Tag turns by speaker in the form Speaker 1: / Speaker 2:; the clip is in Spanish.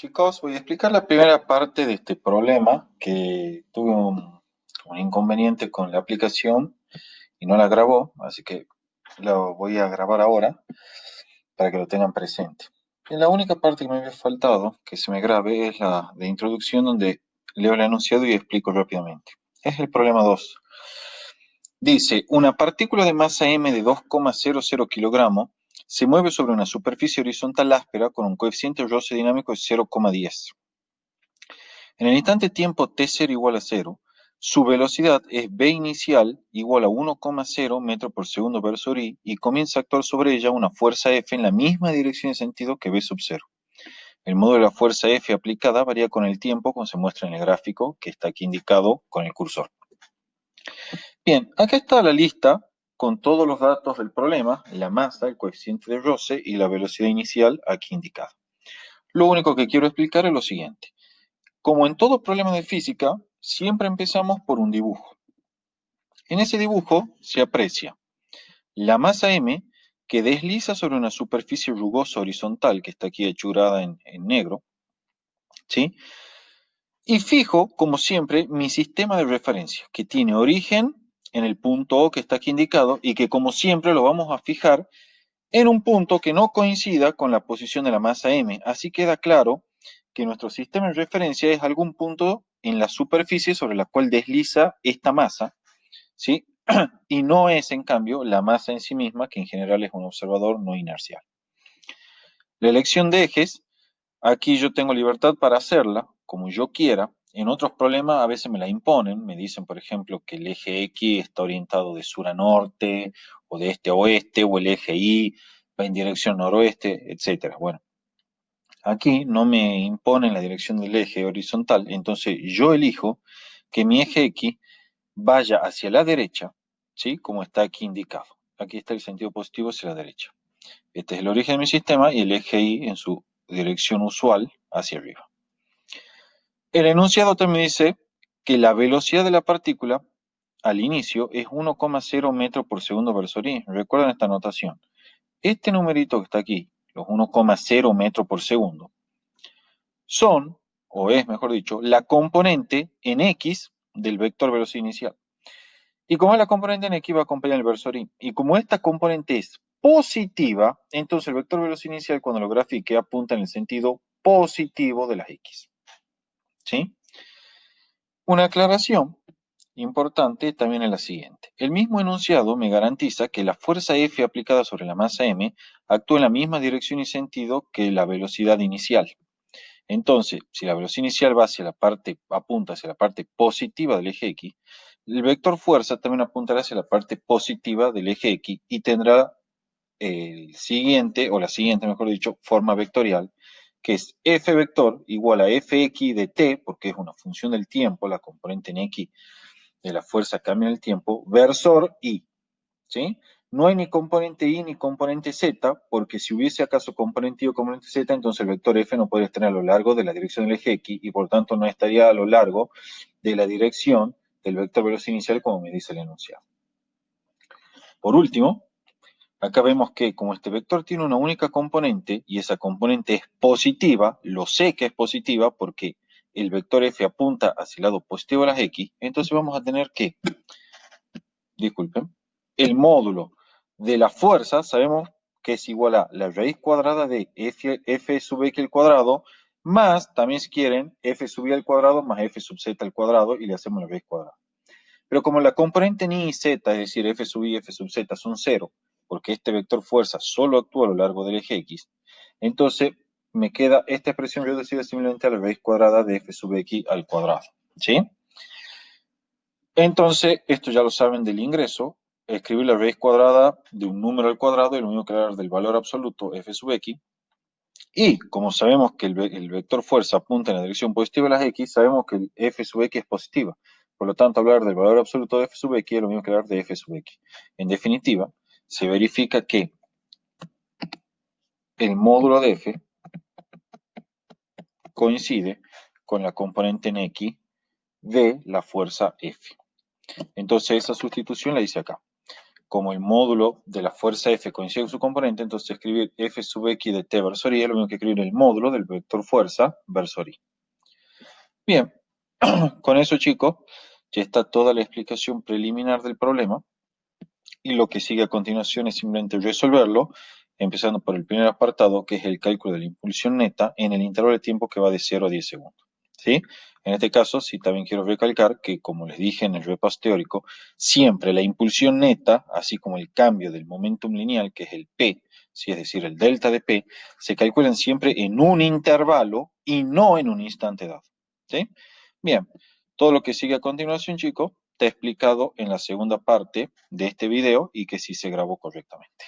Speaker 1: Chicos, voy a explicar la primera parte de este problema que tuve un inconveniente con la aplicación y no la grabó, así que lo voy a grabar ahora para que lo tengan presente. Y la única parte que me había faltado que se me grabe es la de introducción donde leo el enunciado y explico rápidamente. Es el problema 2. Dice, una partícula de masa m de 2,00 kilogramos se mueve sobre una superficie horizontal áspera con un coeficiente de roce dinámico de 0,10. En el instante tiempo t0 igual a 0, su velocidad es v inicial igual a 1,0 metro por segundo versor y comienza a actuar sobre ella una fuerza F en la misma dirección y sentido que v sub 0. El modo de la fuerza F aplicada varía con el tiempo, como se muestra en el gráfico que está aquí indicado con el cursor. Bien, acá está la lista con todos los datos del problema, la masa, el coeficiente de roce y la velocidad inicial aquí indicada. Lo único que quiero explicar es lo siguiente. Como en todo problema de física, siempre empezamos por un dibujo. En ese dibujo se aprecia la masa m que desliza sobre una superficie rugosa horizontal que está aquí hechurada en negro, ¿sí? Y fijo, como siempre, mi sistema de referencia, que tiene origen en el punto O que está aquí indicado y que como siempre lo vamos a fijar en un punto que no coincida con la posición de la masa m. Así queda claro que nuestro sistema de referencia es algún punto en la superficie sobre la cual desliza esta masa, ¿sí? Y no es, en cambio, la masa en sí misma, que en general es un observador no inercial. La elección de ejes, aquí yo tengo libertad para hacerla como yo quiera. En otros problemas a veces me la imponen, me dicen, por ejemplo, que el eje X está orientado de sur a norte, o de este a oeste, o el eje Y va en dirección noroeste, etcétera. Bueno, aquí no me imponen la dirección del eje horizontal, entonces yo elijo que mi eje X vaya hacia la derecha, ¿sí? Como está aquí indicado. Aquí está el sentido positivo hacia la derecha. Este es el origen de mi sistema y el eje Y en su dirección usual hacia arriba. El enunciado también dice que la velocidad de la partícula al inicio es 1,0 metros por segundo versor Y. Recuerden esta notación. Este numerito que está aquí, los 1,0 metros por segundo, son, o es mejor dicho, la componente en X del vector velocidad inicial. Y como es la componente en X, va a acompañar el versor Y. Y como esta componente es positiva, entonces el vector velocidad inicial, cuando lo grafique, apunta en el sentido positivo de las X. ¿Sí? Una aclaración importante también es la siguiente. El mismo enunciado me garantiza que la fuerza F aplicada sobre la masa m actúa en la misma dirección y sentido que la velocidad inicial. Entonces, si la velocidad inicial va hacia la parte, apunta hacia la parte positiva del eje X, el vector fuerza también apuntará hacia la parte positiva del eje X y tendrá el siguiente, o la siguiente, mejor dicho, forma vectorial, que es f vector igual a fx de t, porque es una función del tiempo, la componente en x de la fuerza cambia en el tiempo, versor y, ¿sí? No hay ni componente y ni componente z, porque si hubiese acaso componente y o componente z, entonces el vector f no podría estar a lo largo de la dirección del eje x y por tanto no estaría a lo largo de la dirección del vector velocidad inicial como me dice el enunciado. Por último, acá vemos que como este vector tiene una única componente y esa componente es positiva, lo sé que es positiva porque el vector f apunta hacia el lado positivo de las x, entonces vamos a tener que, disculpen, el módulo de la fuerza, sabemos que es igual a la raíz cuadrada de f sub x al cuadrado, más, también si quieren, f sub y al cuadrado más f sub z al cuadrado y le hacemos la raíz cuadrada. Pero como la componente ni y z, es decir, f sub y f sub z son cero, porque este vector fuerza solo actúa a lo largo del eje x, entonces me queda esta expresión reducida simplemente a la raíz cuadrada de f sub x al cuadrado. ¿Sí? Entonces, esto ya lo saben del ingreso, escribir la raíz cuadrada de un número al cuadrado y lo mismo que dar del valor absoluto f sub x. Y como sabemos que el vector fuerza apunta en la dirección positiva de las x, sabemos que el f sub x es positiva. Por lo tanto, hablar del valor absoluto de f sub x es lo mismo que hablar de f sub x. En definitiva, se verifica que el módulo de f coincide con la componente en x de la fuerza F. Entonces esa sustitución la hice acá. como el módulo de la fuerza F coincide con su componente, entonces escribir F sub X de T versor Y es lo mismo que escribir el módulo del vector fuerza versor Y. Bien, con eso, chicos, ya está toda la explicación preliminar del problema y lo que sigue a continuación es simplemente resolverlo, empezando por el primer apartado, que es el cálculo de la impulsión neta en el intervalo de tiempo que va de 0 a 10 segundos. ¿Sí? En este caso, sí también quiero recalcar que, como les dije en el repaso teórico, siempre la impulsión neta, así como el cambio del momentum lineal, que es el P, ¿sí? Es decir, el delta de P, se calculan siempre en un intervalo y no en un instante dado. ¿Sí? Bien, todo lo que sigue a continuación, chicos, está explicado en la segunda parte de este video y que sí se grabó correctamente.